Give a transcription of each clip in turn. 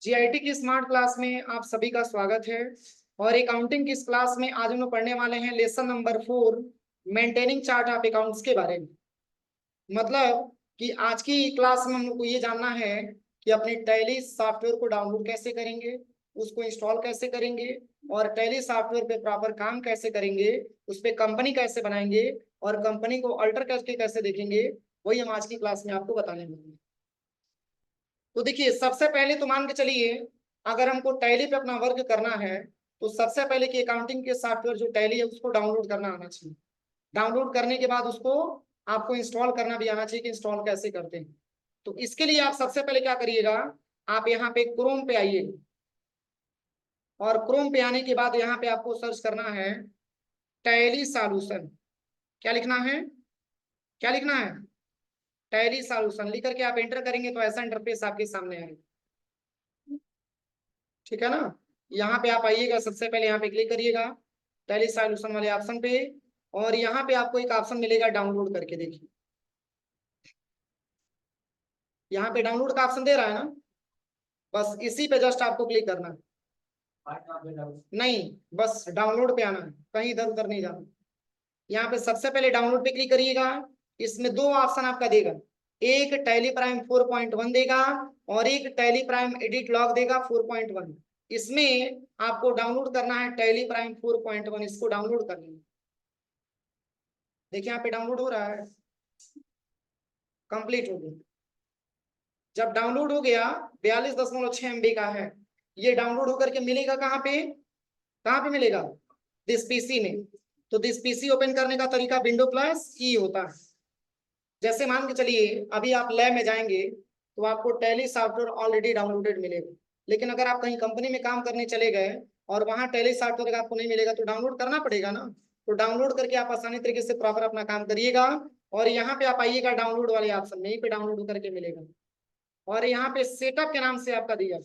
GIT की smart class में आप सभी का स्वागत है। और अकाउंटिंग की इस क्लास में आज हम लोग पढ़ने वाले हैं lesson number 4, maintaining chart of accounts के बारे में। मतलब कि आज की क्लास में हम लोग को ये जानना है कि अपने टैली सॉफ्टवेयर को डाउनलोड कैसे करेंगे, उसको इंस्टॉल कैसे करेंगे, और टैली सॉफ्टवेयर पे प्रॉपर काम कैसे करेंगे, उस पे कंपनी कैसे बनाएंगे और कंपनी को अल्टर करके कैसे देखेंगे। वही हम आज की क्लास में आपको बताने वाले हैं। तो देखिए, सबसे पहले तो मान के चलिए, अगर हमको टैली पे अपना वर्क करना है तो सबसे पहले कि अकाउंटिंग के सॉफ्टवेयर जो टैली है उसको डाउनलोड करना आना चाहिए। डाउनलोड करने के बाद उसको आपको इंस्टॉल करना भी आना चाहिए कि इंस्टॉल कैसे करते हैं। तो इसके लिए आप सबसे पहले क्या करिएगा, आप यहाँ पे क्रोम पे आइए, और क्रोम पे आने के बाद यहाँ पे आपको सर्च करना है टैली सॉल्यूशन। क्या लिखना है, क्या लिखना है? टैली सॉल्यूशन लिख करके आप एंटर करेंगे तो ऐसा इंटरफेस आपके सामने आएगा। ठीक है ना। यहाँ पे आप आइएगा, सबसे पहले यहाँ पे क्लिक करिएगा टैली सॉल्यूशन वाले ऑप्शन पे, और यहाँ पे आपको एक ऑप्शन मिलेगा डाउनलोड करके। देखिए, यहाँ पे डाउनलोड का ऑप्शन दे रहा है ना, बस इसी पे जस्ट आपको क्लिक करना है। नहीं, बस डाउनलोड पे आना है, कहीं इधर उधर नहीं जाना। यहाँ पे सबसे पहले डाउनलोड पे क्लिक करिएगा। इसमें दो ऑप्शन आपका देगा, एक टैली प्राइम 4.1 देगा और एक टैली प्राइम एडिट लॉग देगा 4.1। इसमें आपको डाउनलोड करना है टैली प्राइम 4.1, इसको डाउनलोड कर लेंगे। देखिए यहाँ पे डाउनलोड हो रहा है, कंप्लीट हो गया। जब डाउनलोड हो गया, 42.6 MB का है। ये डाउनलोड होकर के मिलेगा कहाँ पे, कहाँ पे मिलेगा? दिस पीसी में। तो दिस पीसी ओपन करने का तरीका विंडो प्लस ई होता है। जैसे मान के चलिए अभी आप लैब में जाएंगे तो आपको टैली सॉफ्टवेयर ऑलरेडी डाउनलोडेड मिलेगा, लेकिन अगर आप कहीं कंपनी में काम करने चले गए और वहां टैली सॉफ्टवेयर आपको नहीं मिलेगा तो डाउनलोड करना पड़ेगा ना। तो डाउनलोड करके आप आसानी तरीके से प्रॉपर अपना काम करिएगा। और यहाँ पे आप आइएगा डाउनलोड वाले ऑप्शन में, यहीं पे डाउनलोड करके मिलेगा। और यहाँ पे सेटअप के नाम से आपका दिया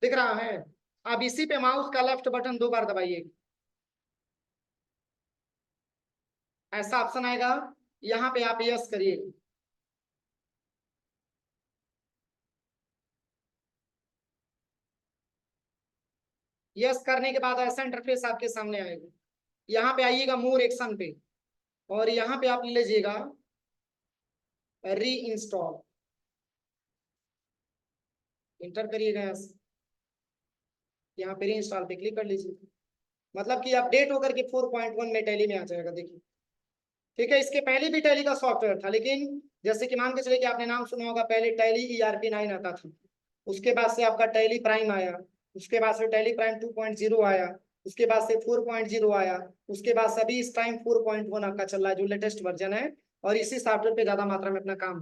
दिख रहा है। अब इसी पे माउस का लेफ्ट बटन 2 बार दबाइए, ऐसा ऑप्शन आएगा। यहाँ पे आप यस करिए। यस करने के बाद ऐसा इंटरफेस आपके सामने आएगा। यहाँ पे आइएगा मोर एक्शन पे, और यहाँ पे आप ले लीजिएगा री इंस्टॉल, इंटर करिएगा। यहाँ पे री इंस्टॉल पे क्लिक कर लीजिए, मतलब कि अपडेट होकर के 4.1 में टैली में आ जाएगा। देखिए, ठीक है। इसके पहले भी टैली का सॉफ्टवेयर था, लेकिन जैसे कि मान के चले कि आपने नाम सुना होगा, पहले टैली ERP 9 आता था, उसके बाद से आपका टैली प्राइम आया, उसके बाद से टैली प्राइम 2.0 आया, उसके बाद से 4.0 आया, उसके बाद से अभी इस टाइम 4.1 आपका चल रहा है जो लेटेस्ट वर्जन है। और इसी सॉफ्टवेयर पे ज्यादा मात्रा में अपना काम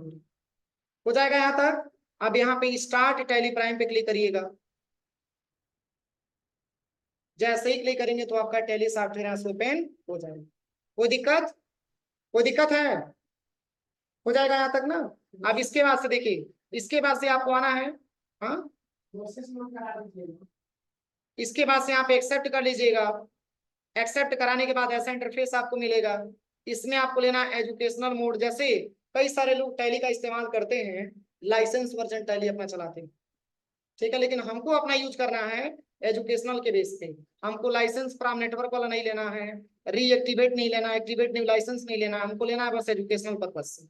हो जाएगा यहाँ तक। अब यहाँ पे स्टार्ट टैली प्राइम पे क्लिक करिएगा। जैसे ही क्लिक करेंगे तो आपका टैली सॉफ्टवेयर यहाँ से ओपन हो जाएगा। कोई दिक्कत, कोई दिक्कत है? हो जाएगा यहाँ तक ना। अब इसके बाद से देखिए, इसके बाद से आपको आना है, हाँ, इसके बाद से आप एक्सेप्ट कर लीजिएगा। एक्सेप्ट कराने के बाद ऐसा इंटरफेस आपको मिलेगा। इसमें आपको लेना एजुकेशनल मोड। जैसे कई सारे लोग टैली का इस्तेमाल करते हैं, लाइसेंस वर्जन टैली अपना चलाते हैं, ठीक है, लेकिन हमको अपना यूज करना है एजुकेशनल के बेस पे। हमको लाइसेंस फ्रॉम नेटवर्क वाला नहीं लेना है, रीएक्टिवेट नहीं लेना, एक्टिवेट न्यू लाइसेंस नहीं लेना, हमको लेना है बस एजुकेशनल पर्पज से।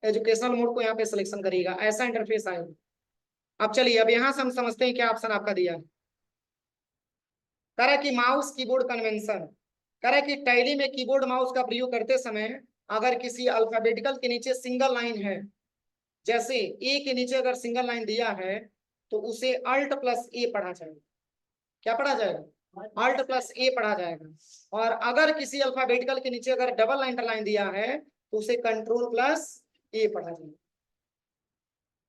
एजुकेशनल मोड को यहाँ पे सिलेक्शन करिएगा, ऐसा इंटरफेस आएगा। अब चलिए, अब यहाँ से हम समझते हैं क्या ऑप्शन आपका दिया है। कह रहा है कि माउस कीबोर्ड कन्वेंशन, कह रहा है कि टैली में कीबोर्ड माउस का प्रयोग करते समय अगर किसी अल्फाबेटिकल के नीचे सिंगल लाइन है, जैसे ए के नीचे अगर सिंगल लाइन दिया है तो उसे Alt+A पढ़ा जाएगा। क्या पढ़ा जाएगा? Alt+A पढ़ा जाएगा। और अगर किसी अल्फाबेटिकल के नीचे अगर डबल अंडरलाइन दिया है तो उसे Ctrl+A पढ़ा जाएगा।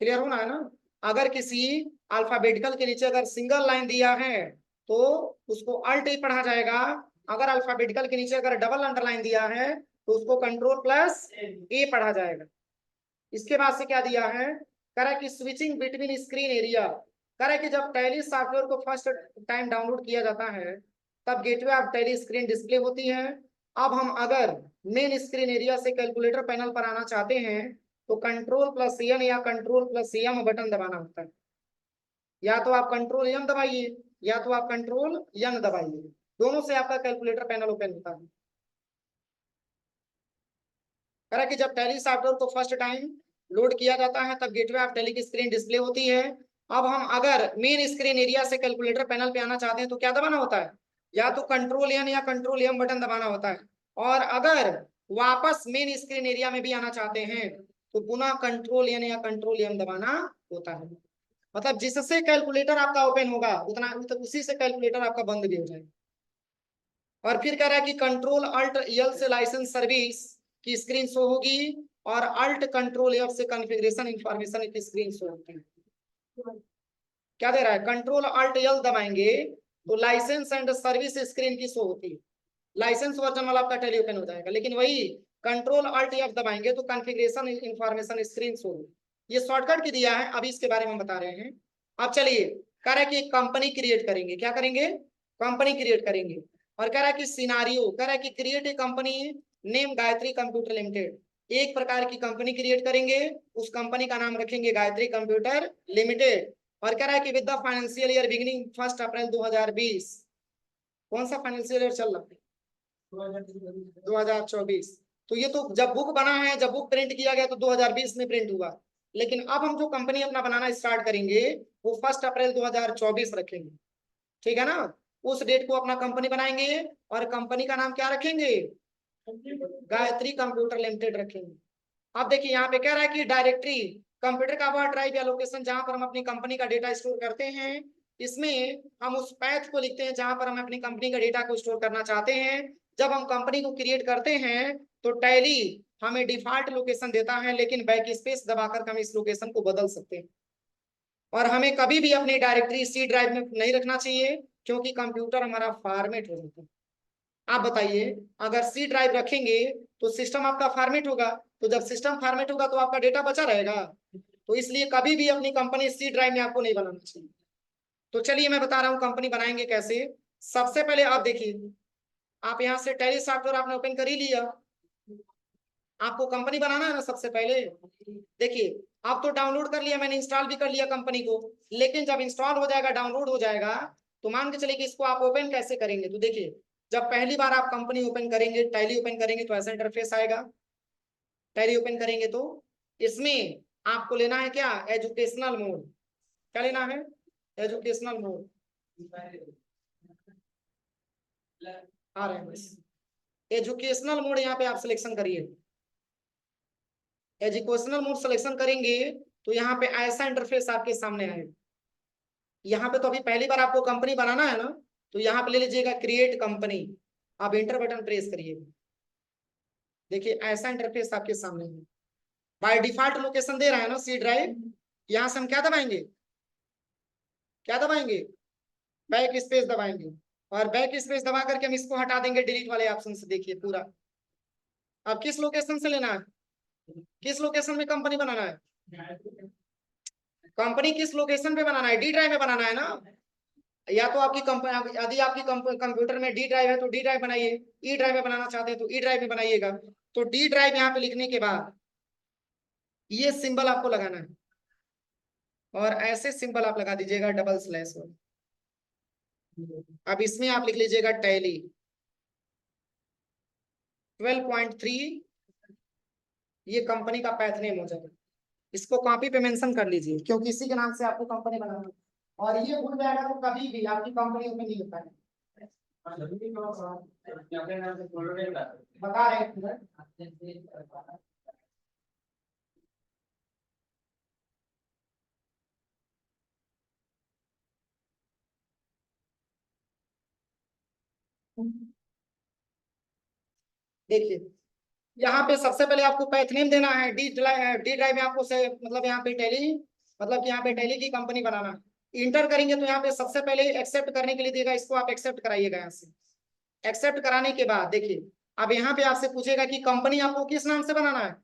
क्लियर होना है ना। अगर किसी अल्फाबेटिकल के नीचे अगर सिंगल लाइन दिया है तो उसको Alt पढ़ा जाएगा। अगर अल्फाबेटिकल के नीचे अगर डबल अंडरलाइन दिया है तो उसको Ctrl+A पढ़ा जाएगा। इसके बाद से क्या दिया है, कह रहा है कि स्विचिंग बिटवीन स्क्रीन एरिया। कह रहा है कि जब टैली सॉफ्टवेयर को फर्स्ट टाइम डाउनलोड किया जाता है तब gateway of tally screen display होती है। अब हम अगर मेन स्क्रीन एरिया से कैलकुलेटर पैनल पर आना चाहते हैं तो Ctrl+N या Ctrl+M बटन दबाना होता है। या तो आप कंट्रोल एम दबाइए या तो आप कंट्रोल एन दबाइए, दोनों से आपका कैलकुलेटर पैनल ओपन होता है। कह कि जब टैली सॉफ्टवेयर को फर्स्ट टाइम लोड किया जाता है तब गेटवे ऑफ टैली की स्क्रीन डिस्प्ले होती है। अब हम अगर मेन स्क्रीन एरिया से कैलकुलेटर पैनल पे आना चाहते हैं तो क्या दबाना होता है, या तो कंट्रोल एन या कंट्रोल एम बटन दबाना होता है। और अगर वापस मेन स्क्रीन एरिया में भी आना चाहते हैं तो पुनः कंट्रोल एन या कंट्रोल एम दबाना होता है। मतलब जिससे कैलकुलेटर आपका ओपन होगा उतना उसी से कैलकुलेटर आपका बंद भी हो जाएगा। और फिर कह रहा है कि कंट्रोल अल्ट एल से लाइसेंस सर्विस की स्क्रीन शो होगी और अल्ट कंट्रोल एफ से कॉन्फ़िगरेशन इंफॉर्मेशन की स्क्रीन शो होती है। क्या दे रहा है, कंट्रोल अल्ट एल दबाएंगे तो लाइसेंस एंड सर्विस स्क्रीन की शो होती है, लाइसेंस वर्जन वाला आपका टैली ओपन हो जाएगा। लेकिन वही कंट्रोल अल्ट एफ दबाएंगे तो कॉन्फ़िगरेशन इंफॉर्मेशन स्क्रीन शो होगी। ये शॉर्टकट की दिया है, अभी इसके बारे में बता रहे हैं। अब चलिए, कह रहा है कि एक कंपनी क्रिएट करेंगे। क्या करेंगे, कंपनी क्रिएट करेंगे। और कह रहा है कि सिनारियो, कह रहा है कि create a company name Gayatri computer limited. एक प्रकार की कंपनी क्रिएट करेंगे, उस कंपनी का नाम रखेंगे गायत्री कंप्यूटर लिमिटेड। और कह रहा है कि with the financial year beginning 1 अप्रैल 2020। कौन सा फाइनेंशियल ईयर चल रहा है, 2024। तो ये तो जब बुक बना है, जब बुक प्रिंट किया गया तो 2020 में प्रिंट हुआ। लेकिन अब हम जो कंपनी अपना बनाना स्टार्ट करेंगे वो 1 अप्रैल 2024 रखेंगे। ठीक है ना, उस डेट को अपना कंपनी बनाएंगे और कंपनी का नाम क्या रखेंगे, गायत्री कंप्यूटर लिमिटेड रखेंगे। अब देखिए यहाँ पे कह रहा है कि डायरेक्टरी कंप्यूटर का वह ड्राइव या लोकेशन जहां पर हम अपनी कंपनी का डेटा स्टोर करते हैं, इसमें हम उस पैथ को लिखते हैं जहां पर हम अपनी कंपनी का डेटा को स्टोर करना चाहते हैं। जब हम कंपनी को क्रिएट करते हैं तो टैली हमें डिफॉल्ट लोकेशन देता है, लेकिन बैक स्पेस दबाकर हम इस लोकेशन को बदल सकते हैं। और हमें कभी भी अपनी डायरेक्टरी सी ड्राइव में नहीं रखना चाहिए क्योंकि कंप्यूटर हमारा फॉर्मेट हो जाता है। आप बताइए, अगर सी ड्राइव रखेंगे तो सिस्टम आपका फॉर्मेट होगा, तो जब सिस्टम फॉर्मेट होगा तो आपका डेटा बचा रहेगा। तो इसलिए कभी भी अपनी कंपनी सी ड्राइव में आपको नहीं बनाना चाहिए। तो चलिए मैं बता रहा हूँ कंपनी बनाएंगे कैसे। सबसे पहले आप देखिए, आप यहाँ से टैली सॉफ्टवेयर आपने ओपन कर ही लिया, आपको कंपनी बनाना है ना। सबसे पहले देखिए, आप तो डाउनलोड कर लिया, मैंने इंस्टॉल भी कर लिया कंपनी को। लेकिन जब इंस्टॉल हो जाएगा, डाउनलोड हो जाएगा, तो मान के चलिए कि इसको आप ओपन कैसे करेंगे। तो देखिए, जब पहली बार आप कंपनी ओपन करेंगे, टैली ओपन करेंगे तो ऐसा इंटरफेस आएगा। टैली ओपन करेंगे तो इसमें आपको लेना है क्या, एजुकेशनल मोड। क्या लेना है, एजुकेशनल मोड। आ रहे हैं बस, एजुकेशनल मोड यहाँ पे आप सिलेक्शन करिए। एजुकेशनल मोड सिलेक्शन करेंगे तो यहाँ पे ऐसा इंटरफेस आपके सामने आएगा। यहाँ पे तो अभी पहली बार आपको कंपनी बनाना है ना, तो यहाँ पे ले लीजिएगा क्रिएट कंपनी, आप इंटर बटन प्रेस करिए। देखिए ऐसा इंटरफेस आपके सामने है। बाय डिफॉल्ट लोकेशन दे रहा है ना सी ड्राइव। यहाँ से हम क्या दबाएंगे, क्या दबाएंगे, बैक स्पेस दबाएंगे। और बैक स्पेस दबा करके हम इसको हटा देंगे डिलीट वाले ऑप्शन से। देखिए पूरा, अब किस लोकेशन से लेना है, किस लोकेशन में कंपनी बनाना है, कंपनी किस लोकेशन पे बनाना है, डी ड्राइव में बनाना है ना। या तो आपकी कंपनी, यदि आपकी कंप्यूटर में डी ड्राइव है तो डी ड्राइव बनाइए, ई ड्राइव में बनाना चाहते हैं तो ई ड्राइव में बनाइएगा। तो डी ड्राइव यहाँ पे लिखने के बाद ये सिंबल आपको लगाना है और ऐसे सिंबल आप लगा दीजिएगा डबल स्लैश। अब इसमें आप लिख लीजिएगा टैली 12.3, ये कंपनी का पैथ नेम हो जाएगा। इसको कॉपी पे मेंशन कर लीजिए क्योंकि इसी के नाम से आपको कंपनी बनाना है। और ये भूल जाएगा तो कभी भी आपकी कंपनी ओपन नहीं हो पाएगी। बता रहे हैं देखिए, यहाँ पे सबसे पहले आपको पैथ नेम देना है। डी ड्राइव में आपको से मतलब यहाँ पे टैली, मतलब कि यहाँ पे टैली की कंपनी बनाना है। इंटर करेंगे तो यहाँ पे सबसे पहले एक्सेप्ट करने के लिए देगा, इसको आप एक्सेप्ट कराइएगा। यहाँ से एक्सेप्ट कराने के बाद देखिए, अब यहाँ पे आपसे पूछेगा कि कंपनी आपको किस नाम से बनाना है,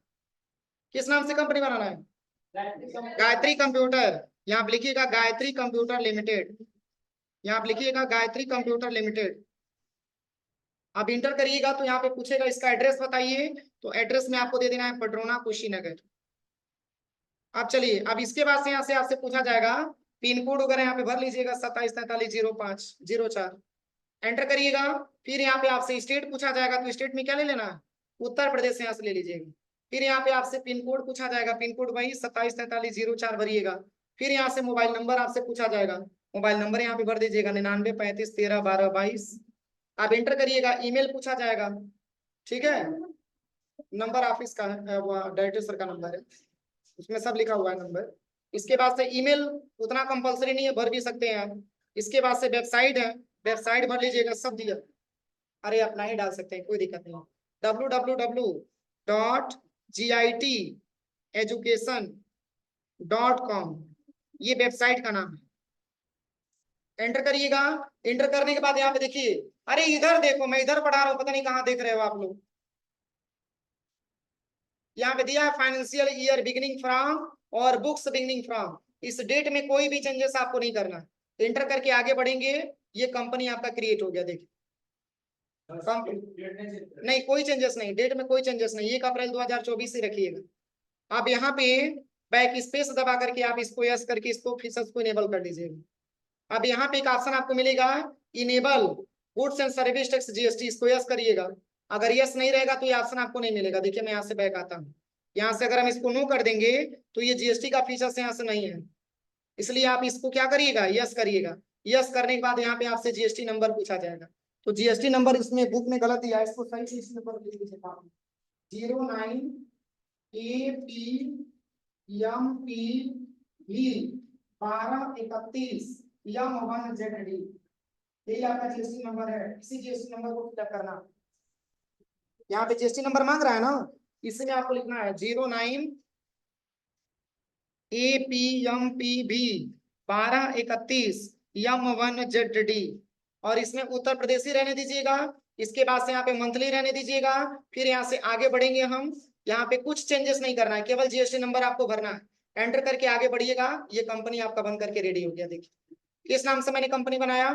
किस नाम से कंपनी बनाना है, गायत्री कंप्यूटर। यहाँ पे लिखिएगा गायत्री कंप्यूटर लिमिटेड, यहाँ पे लिखिएगा गायत्री कंप्यूटर लिमिटेड। आप इंटर करिएगा तो यहाँ पे पूछेगा इसका एड्रेस बताइए, तो एड्रेस में आपको दे देना है पटरोना कुशीनगर। अब चलिए, अब इसके बाद से यहाँ से आपसे पूछा जाएगा पिन कोड वगैरह यहाँ पे भर लीजिएगा 27430504 एंटर करिएगा। फिर यहाँ पे आपसे स्टेट पूछा जाएगा, तो स्टेट में क्या ले लेना है, उत्तर प्रदेश यहाँ से ले लीजिएगा। फिर यहाँ पे आपसे पिन कोड पूछा जाएगा, पिन कोड वही 274304 भरिएगा। फिर यहाँ से मोबाइल नंबर आपसे पूछा जाएगा, मोबाइल नंबर यहाँ पे भर दीजिएगा 9935131222। आप एंटर करिएगा। ईमेल पूछा जाएगा, ठीक है, नंबर ऑफिस का है, वो डायरेक्टर सर का नंबर है, उसमें सब लिखा हुआ है नंबर। इसके बाद से ईमेल उतना कंपलसरी नहीं है, भर भी सकते हैं आप। इसके बाद से वेबसाइट है, वेबसाइट भर लीजिएगा, सब दिया। अरे अपना ही डाल सकते हैं, कोई दिक्कत नहीं। www.giteducation.com ये वेबसाइट का नाम है। एंटर करिएगा। एंटर करने के बाद यहाँ पे देखिए, अरे इधर देखो, मैं इधर पढ़ा रहा हूँ, पता नहीं कहाँ देख रहे हो आप लोग। यहाँ पे दिया है फाइनेंशियल ईयर बिगिनिंग फ्रॉम और बुक्स बिगिनिंग फ्रॉम। इस डेट में कोई भी चेंजेस आपको नहीं करना। एंटर करके आगे बढ़ेंगे, ये कंपनी आपका क्रिएट हो गया। देखिए नहीं, कोई चेंजेस नहीं, डेट में कोई चेंजेस नहीं, 1 अप्रैल 2024 से रखिएगा। आप यहाँ पे बैक स्पेस दबा करके आप इसको यस करके इसको फीचर्स को इनेबल कर लीजिएगा। अब यहाँ पे एक ऑप्शन आपको मिलेगा, enable goods and service tax GST, इसको यस करिएगा। अगर यस नहीं रहेगा तो ये ऑप्शन आपको नहीं मिलेगा। देखिए मैं यहाँ से बैक आता हूँ, यहाँ से अगर हम इसको नो कर देंगे तो ये जीएसटी का फीचर्स यहाँ से नहीं है, इसलिए आप इसको क्या करिएगा, यस करिएगा। यस करने के बाद यहाँ पे आपसे जीएसटी नंबर पूछा जाएगा, तो जीएसटी नंबर इसमें बुक में गलत दिया है, इसको सही से इस नंबर लिख लीजिए 09APMPV1231YM1ZD, यही आपका जीएसटी नंबर है। इसी जीएसटी नंबर को फिलअप करना। यहाँ पे जीएसटी नंबर मांग रहा है ना, इसमें आपको लिखना है 09APMPV1231YM1ZD, और इसमें उत्तर प्रदेश ही रहने दीजिएगा। इसके बाद से यहाँ पे मंथली रहने दीजिएगा। फिर यहाँ से आगे बढ़ेंगे हम, यहाँ पे कुछ चेंजेस नहीं करना है, केवल जीएसटी नंबर आपको भरना है। एंटर करके आगे बढ़िएगा। ये कंपनी आपका बन करके रेडी हो गया। देखिए किस नाम से मैंने कंपनी बनाया,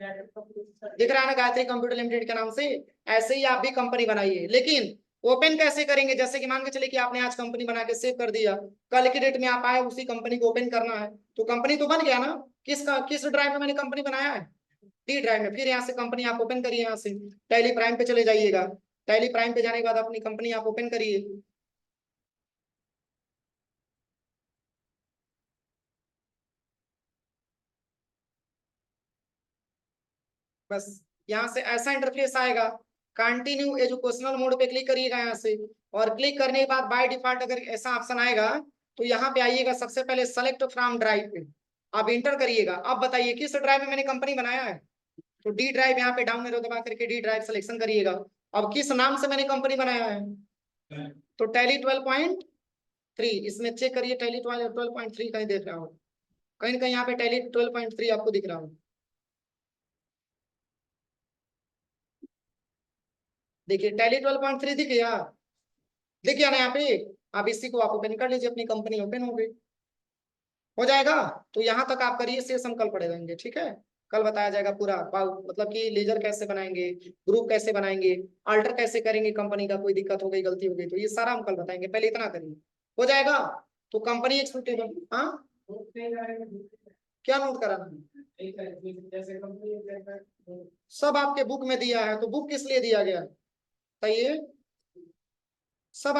दिख रहा है ना, गायत्री कंप्यूटर लिमिटेड के नाम से। ऐसे ही आप भी कंपनी बनाइए, लेकिन ओपन कैसे करेंगे, जैसे कि मान के चले कि आपने आज कंपनी बना के सेव कर दिया, कल की डेट में आप आए उसी कंपनी को ओपन करना है, तो कंपनी तो बन गया ना। किस ड्राइव में मैंने कंपनी बनाया है, डी ड्राइव में। फिर यहाँ से कंपनी आप ओपन करिए, यहाँ से टैली प्राइम पे चले जाइएगा। टैली प्राइम पे जाने के बाद अपनी कंपनी आप ओपन करिए। बस यहाँ से ऐसा इंटरफेस आएगा। कंटिन्यू एजुकेशनल मोड पे क्लिक करिएगा यहाँ से, और क्लिक करने के बाद बाय डिफॉल्ट अगर ऐसा ऑप्शन आएगा तो यहाँ पे आइएगा, सबसे पहले सेलेक्ट फ्रॉम ड्राइव पे आप इंटर करिएगा। अब बताइए किस ड्राइव में मैंने कंपनी बनाया है, तो डी ड्राइव, यहाँ पे डाउन एरो दबा करके डी ड्राइव सिलेक्शन करिएगा। अब किस नाम से मैंने कंपनी बनाया है, तो टैली 12.3, इसमें चेक करिए टैली 12.3 कहीं देख रहा हो, कहीं ना कहीं यहाँ पे टैली 12.3 आपको दिख रहा हो। देखिए टैली 12.3 दिख गया, दिख गया ना यहाँ पे। अब इसी को आप ओपन कर लीजिए, अपनी कंपनी ओपन हो गई, हो जाएगा। तो यहाँ तक आप करिए, शेष हम कल पढ़े रहेंगे, ठीक है। कल बताया जाएगा पूरा मतलब कि लेजर कैसे बनाएंगे, ग्रुप कैसे बनाएंगे, अल्टर कैसे करेंगे, कंपनी का कोई दिक्कत हो गई, गलती हो गई, तो ये सारा हम कल बताएंगे, पहले इतना करिए, हो जाएगा। तो कंपनी एक सुटेबल, हाँ क्या नोट कराना, सब आपके बुक में दिया है, तो बुक किस लिए दिया गया, बताइए।